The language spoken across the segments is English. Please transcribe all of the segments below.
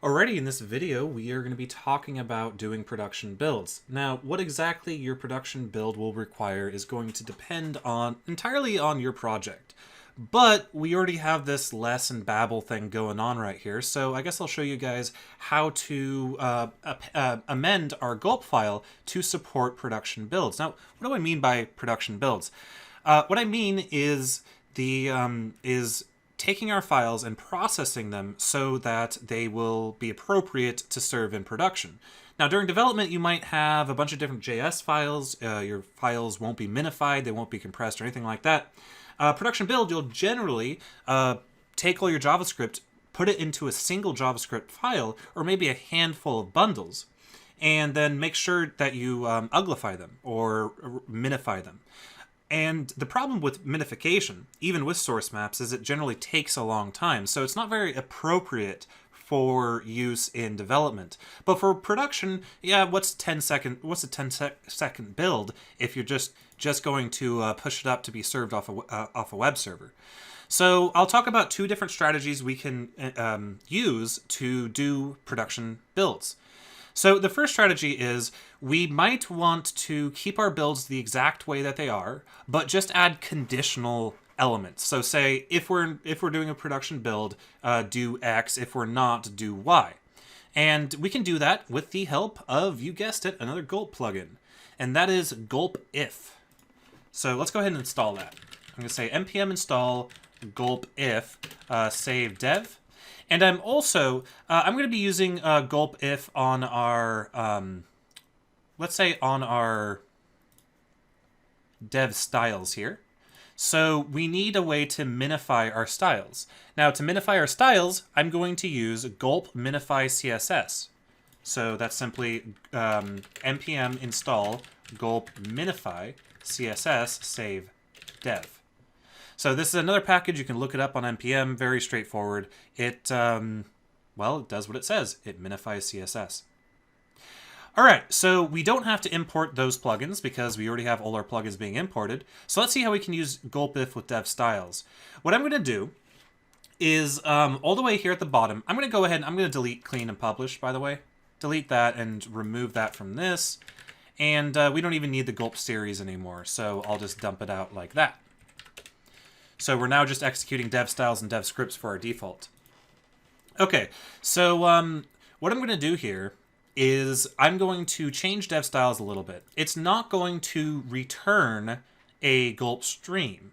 Alrighty, in this video, we are going to be talking about doing production builds. Now, what exactly your production build will require is going to depend entirely on your project. But we already have this less and babble thing going on right here, so I guess I'll show you guys how to amend our gulp file to support production builds. Now, what do I mean by production builds? What I mean is taking our files and processing them so that they will be appropriate to serve in production. Now, during development, you might have a bunch of different JS files. Your files won't be minified, they won't be compressed or anything like that. Production build, you'll generally take all your JavaScript, put it into a single JavaScript file, or maybe a handful of bundles, and then make sure that you uglify them or minify them. And the problem with minification, even with source maps, is it generally takes a long time, so it's not very appropriate for use in development. But for production, yeah, what's a 10-second build if you're just going to push it up to be served off a web server? So I'll talk about two different strategies we can use to do production builds. So the first strategy is we might want to keep our builds the exact way that they are, but just add conditional elements. So say if we're doing a production build, do X. If we're not, do Y. And we can do that with the help of, you guessed it, another Gulp plugin. And that is Goldbiff. So let's go ahead and install that. I'm going to say npm install Goldbiff save dev. And I'm also, I'm going to be using Goldbiff on our, let's say on our dev styles here. So we need a way to minify our styles. Now to minify our styles, I'm going to use gulp minify CSS. So that's simply npm install gulp minify CSS save dev. So this is another package. You can look it up on npm. Very straightforward. It, well, it does what it says. It minifies CSS. All right, so we don't have to import those plugins because we already have all our plugins being imported. So let's see how we can use Goldbiff with dev styles. What I'm going to do is all the way here at the bottom, I'm going to go ahead and I'm going to delete clean and publish, by the way. Delete that and remove that from this. And we don't even need the Gulp series anymore, so I'll just dump it out like that. So we're now just executing dev styles and dev scripts for our default. Okay, so what I'm going to do here is I'm going to change dev styles a little bit. It's not going to return a gulp stream.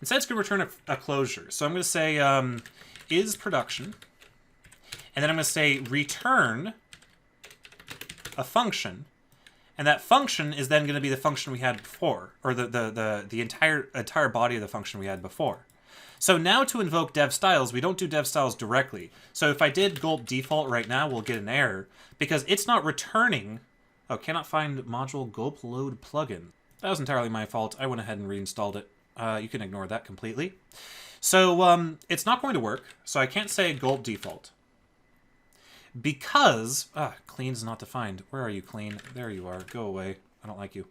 Instead, it's going to return a closure. So I'm going to say is production, and then I'm going to say return a function. And that function is then going to be the function we had before, or the entire body of the function we had before. So now to invoke dev styles, we don't do dev styles directly. So if I did gulp default right now, we'll get an error because it's not returning. Oh, cannot find module gulp load plugin. That was entirely my fault. I went ahead and reinstalled it. You can ignore that completely. So it's not going to work. So I can't say gulp default. Because, clean's not defined. Where are you, clean? There you are. Go away. I don't like you.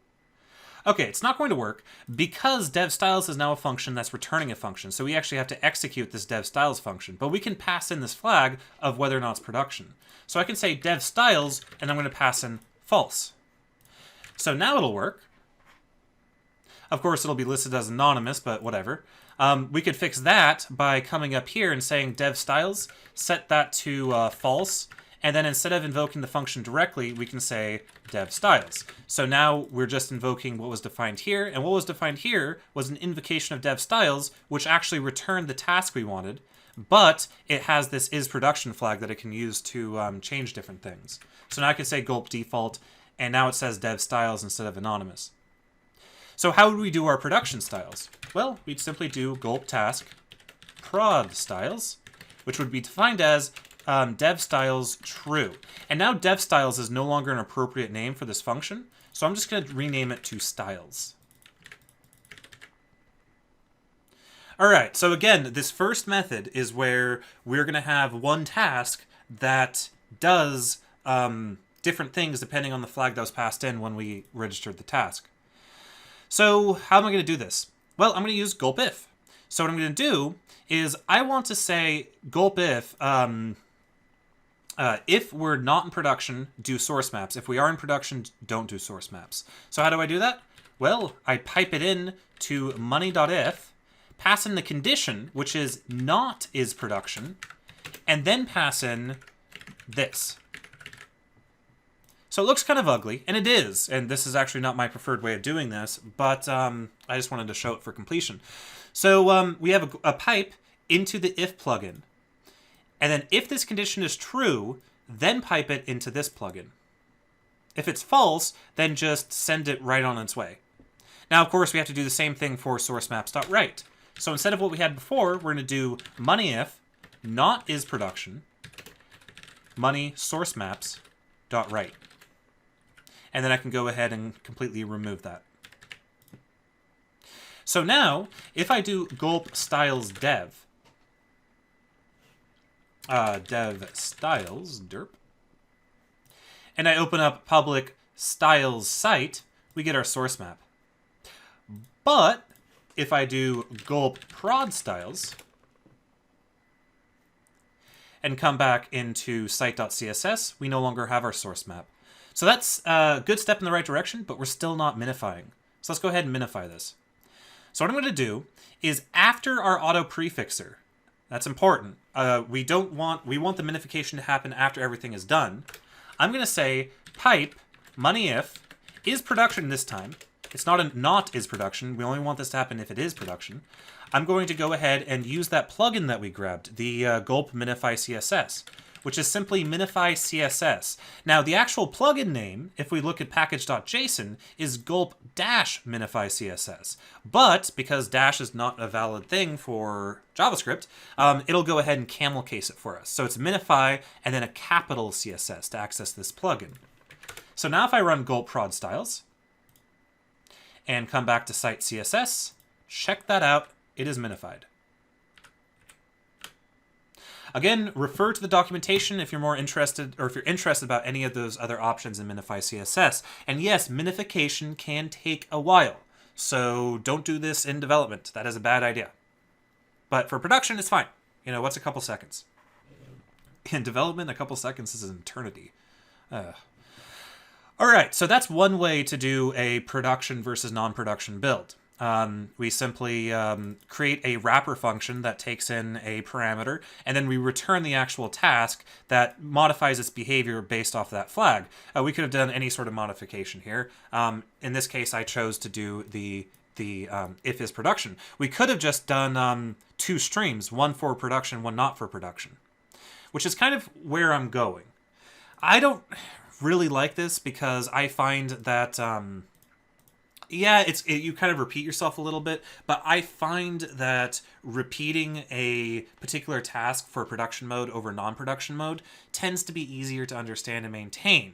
Okay, it's not going to work because dev styles is now a function that's returning a function. So we actually have to execute this dev styles function. But we can pass in this flag of whether or not it's production. So I can say dev styles, and I'm going to pass in false. So now it'll work. Of course, it'll be listed as anonymous, but whatever. We could fix that by coming up here and saying dev styles, set that to false, and then instead of invoking the function directly, we can say dev styles. So now we're just invoking what was defined here, and what was defined here was an invocation of dev styles, which actually returned the task we wanted, but it has this is production flag that it can use to change different things. So now I can say gulp default, and now it says dev styles instead of anonymous. So how would we do our production styles? Well, we'd simply do gulp task prod styles, which would be defined as dev styles true. And now dev styles is no longer an appropriate name for this function, so I'm just going to rename it to styles. All right, so again, this first method is where we're going to have one task that does different things depending on the flag that was passed in when we registered the task. So how am I going to do this? Well, I'm going to use Goldbiff. So what I'm going to do is I want to say Goldbiff If we're not in production, do source maps. If we are in production, don't do source maps. So how do I do that? Well, I pipe it in to money.if, pass in the condition, which is not is production, and then pass in this. So it looks kind of ugly, and it is, and this is actually not my preferred way of doing this, but I just wanted to show it for completion. So we have a pipe into the if plugin. And then if this condition is true, then pipe it into this plugin. If it's false, then just send it right on its way. Now, of course, we have to do the same thing for sourcemaps.write. So instead of what we had before, we're going to do money if not is production, money sourcemaps.write. And then I can go ahead and completely remove that. So now, if I do gulp styles dev, dev styles, derp, and I open up public styles site, we get our source map. But if I do gulp prod styles and come back into site.css, we no longer have our source map. So that's a good step in the right direction, but we're still not minifying. So let's go ahead and minify this. So what I'm going to do is after our auto prefixer, that's important. We want the minification to happen after everything is done. I'm going to say pipe money if is production this time. It's not a not is production. We only want this to happen if it is production. I'm going to go ahead and use that plugin that we grabbed, the gulp minify CSS, which is simply Minify CSS. Now, the actual plugin name, if we look at package.json, is gulp-minify CSS. But because dash is not a valid thing for JavaScript, it'll go ahead and camel case it for us. So it's Minify and then a capital CSS to access this plugin. So now if I run gulp prod styles and come back to site CSS, check that out, it is minified. Again, refer to the documentation if you're more interested, or if you're interested about any of those other options in Minify CSS. And yes, minification can take a while, so don't do this in development. That is a bad idea. But for production, it's fine. You know, what's a couple seconds? In development, a couple seconds is an eternity. All right, so that's one way to do a production versus non-production build. We simply create a wrapper function that takes in a parameter, and then we return the actual task that modifies its behavior based off that flag. We could have done any sort of modification here. In this case, I chose to do the if is production. We could have just done two streams, one for production, one not for production, which is kind of where I'm going. I don't really like this because I find that... yeah, you kind of repeat yourself a little bit, but I find that repeating a particular task for production mode over non-production mode tends to be easier to understand and maintain.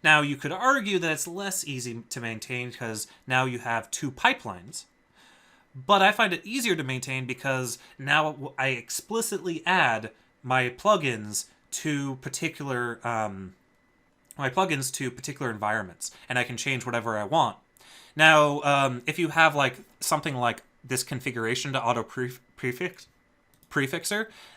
Now, you could argue that it's less easy to maintain because now you have two pipelines, but I find it easier to maintain because now I explicitly add my plugins to particular environments, and I can change whatever I want. Now, if you have like something like this configuration to auto prefixer,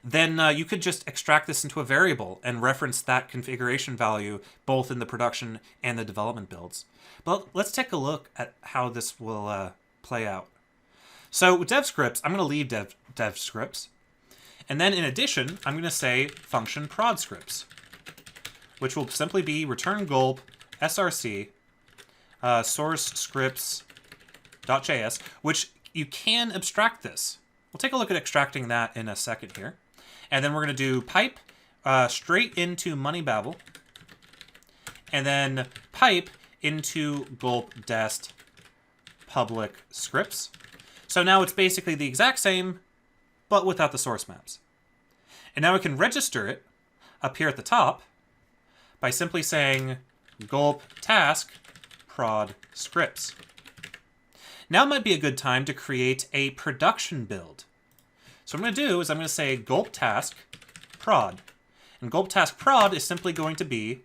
then you could just extract this into a variable and reference that configuration value both in the production and the development builds. But let's take a look at how this will play out. So with dev scripts, I'm going to leave dev scripts. And then in addition, I'm going to say function prod scripts, which will simply be return gulp src source scripts.js, which you can abstract this. We'll take a look at extracting that in a second here. And then we're going to do pipe straight into money babel, and then pipe into gulp dest public scripts. So now it's basically the exact same, but without the source maps. And now we can register it up here at the top by simply saying gulp task prod scripts. Now might be a good time to create a production build. So what I'm going to do is I'm going to say gulp task prod. And gulp task prod is simply going to be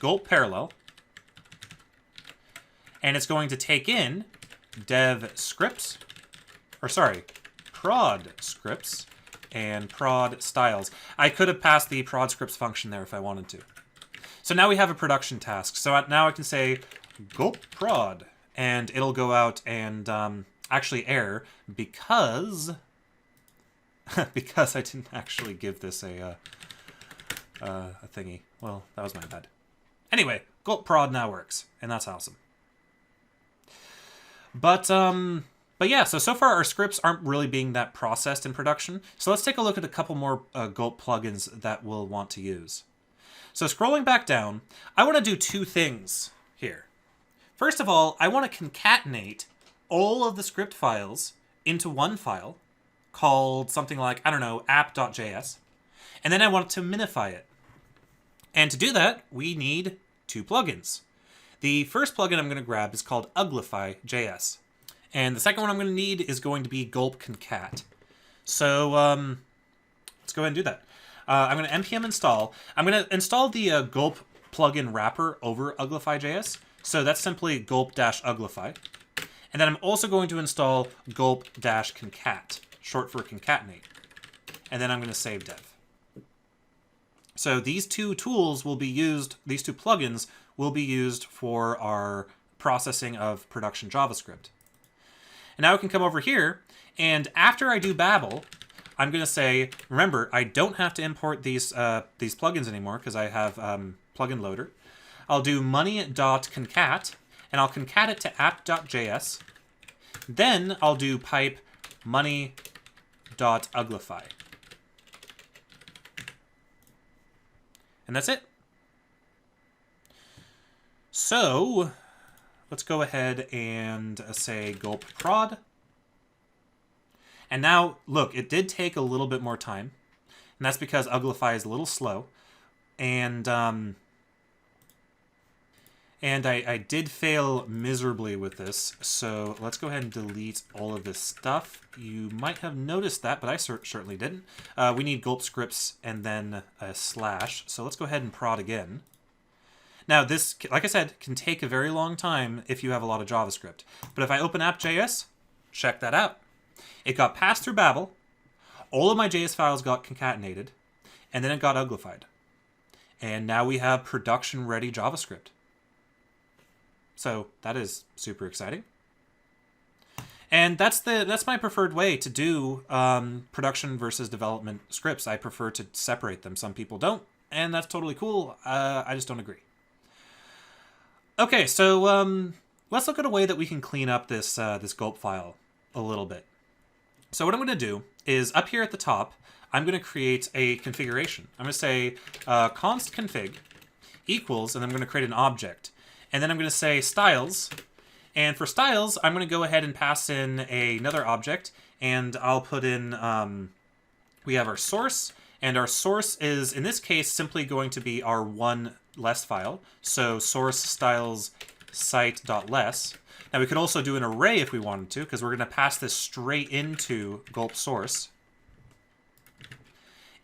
gulp parallel. And it's going to take in dev scripts, or sorry, prod scripts and prod styles. I could have passed the prod scripts function there if I wanted to. So now we have a production task. So now I can say gulp prod, and it'll go out and actually error because because I didn't actually give this a thingy. Well, that was my bad. Anyway, gulp prod now works, and that's awesome. But yeah, so far our scripts aren't really being that processed in production. So let's take a look at a couple more Gulp plugins that we'll want to use. So scrolling back down, I want to do two things here. First of all, I want to concatenate all of the script files into one file called something like, I don't know, app.js. And then I want to minify it. And to do that, we need two plugins. The first plugin I'm going to grab is called Uglify.js. And the second one I'm going to need is going to be Gulp Concat. So let's go ahead and do that. I'm going to npm install. I'm going to install the Gulp plugin wrapper over Uglify.js. So that's simply gulp-uglify. And then I'm also going to install gulp-concat, short for concatenate. And then I'm going to save dev. So these two tools will be used, these two plugins will be used for our processing of production JavaScript. And now I can come over here, and after I do Babel, I'm going to say, remember, I don't have to import these plugins anymore because I have plugin loader. I'll do money.concat, and I'll concat it to app.js. Then I'll do pipe money.uglify. And that's it. So let's go ahead and say gulp prod. And now, look, it did take a little bit more time. And that's because Uglify is a little slow. And I did fail miserably with this. So let's go ahead and delete all of this stuff. You might have noticed that, but I certainly didn't. We need gulp scripts and then a slash. So let's go ahead and prod again. Now this, like I said, can take a very long time if you have a lot of JavaScript. But if I open app.js, check that out. It got passed through Babel, all of my JS files got concatenated, and then it got uglified. And now we have production-ready JavaScript. So that is super exciting. And that's my preferred way to do production versus development scripts. I prefer to separate them. Some people don't, and that's totally cool. I just don't agree. Okay, so let's look at a way that we can clean up this gulp file a little bit. So what I'm going to do is up here at the top, I'm going to create a configuration. I'm going to say const config equals, and I'm going to create an object. And then I'm going to say styles. And for styles, I'm going to go ahead and pass in another object, and I'll put in, we have our source, and our source is, in this case, simply going to be our one less file. So source styles site.less. Now we could also do an array if we wanted to, because we're going to pass this straight into gulp source.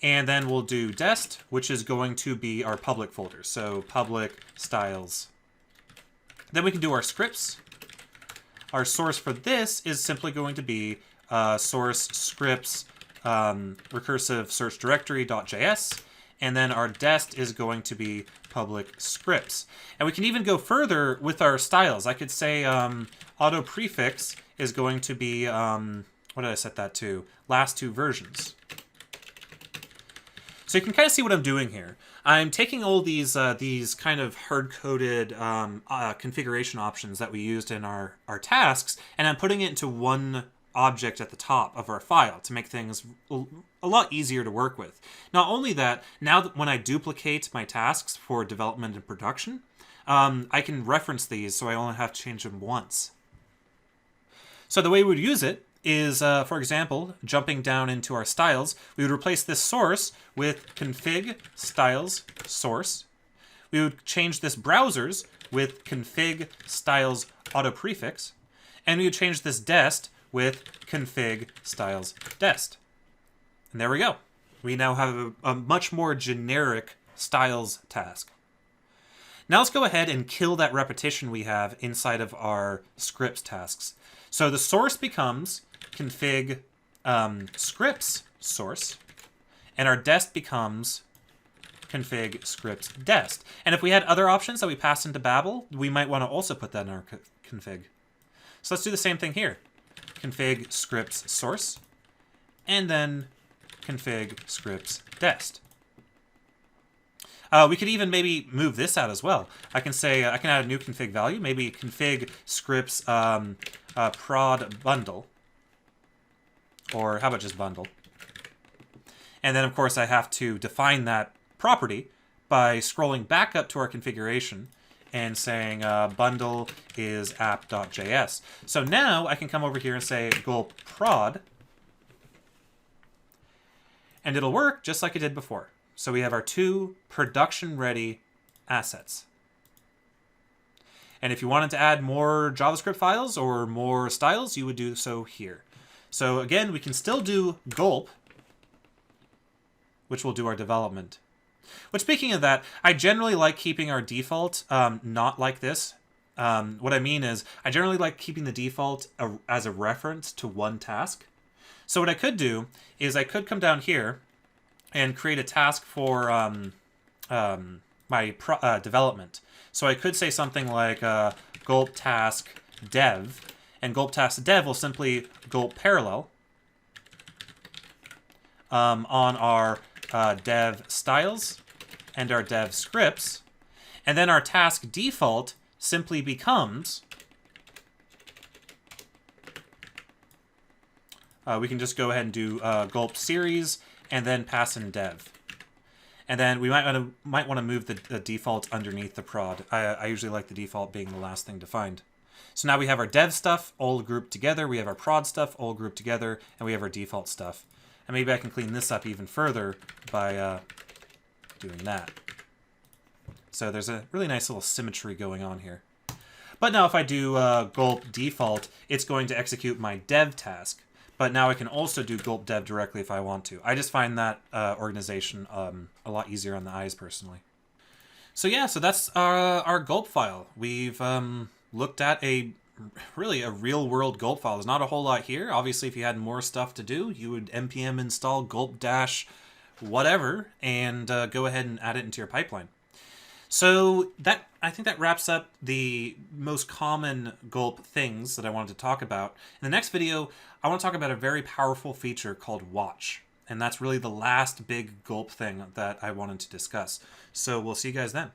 And then we'll do dest, which is going to be our public folder. So public styles. Then we can do our scripts. Our source for this is simply going to be source scripts recursive search directory.js. And then our dest is going to be public scripts. And we can even go further with our styles. I could say auto prefix is going to be, what did I set that to? Last two versions. So you can kind of see what I'm doing here. I'm taking all these kind of hard-coded configuration options that we used in our tasks, and I'm putting it into one object at the top of our file to make things a lot easier to work with. Not only that, now that when I duplicate my tasks for development and production, I can reference these so I only have to change them once. So the way we would use it is, for example, jumping down into our styles, we would replace this source with config styles source. We would change this browsers with config styles auto prefix, and we would change this dest with config styles dest. And there we go. We now have a much more generic styles task. Now let's go ahead and kill that repetition we have inside of our scripts tasks. So the source becomes config scripts source, and our dest becomes config scripts dest. And if we had other options that we passed into Babel, we might want to also put that in our config. So let's do the same thing here. Config scripts source, and then config scripts dest. We could even maybe move this out as well. I can say, I can add a new config value, maybe config scripts prod bundle, or how about just bundle? And then, of course, I have to define that property by scrolling back up to our configuration and saying bundle is app.js. So now I can come over here and say gulp prod, and it'll work just like it did before. So we have our 2 production-ready assets. And if you wanted to add more JavaScript files or more styles, you would do so here. So again, we can still do gulp, which will do our development. But speaking of that, I generally like keeping our default not like this. What I mean is, I generally like keeping the default as a reference to one task. So what I could do is I could come down here and create a task for my development. So I could say something like gulp task dev, and gulp task dev will simply gulp parallel on our dev styles and our dev scripts, and then our task default simply becomes, we can just go ahead and do gulp series and then pass in dev. And then we might want to move the default underneath the prod. I usually like the default being the last thing defined. So now we have our dev stuff all grouped together, we have our prod stuff all grouped together, and we have our default stuff. And maybe I can clean this up even further by doing that. So there's a really nice little symmetry going on here. But now if I do gulp default, it's going to execute my dev task. But now I can also do gulp dev directly if I want to. I just find that organization a lot easier on the eyes personally. So yeah, so that's our gulp file. We've looked at really a real world gulp file. There's not a whole lot here. Obviously, if you had more stuff to do, you would npm install gulp dash whatever and go ahead and add it into your pipeline. So I think that wraps up the most common gulp things that I wanted to talk about. In the next video, I want to talk about a very powerful feature called watch. And that's really the last big gulp thing that I wanted to discuss. So we'll see you guys then.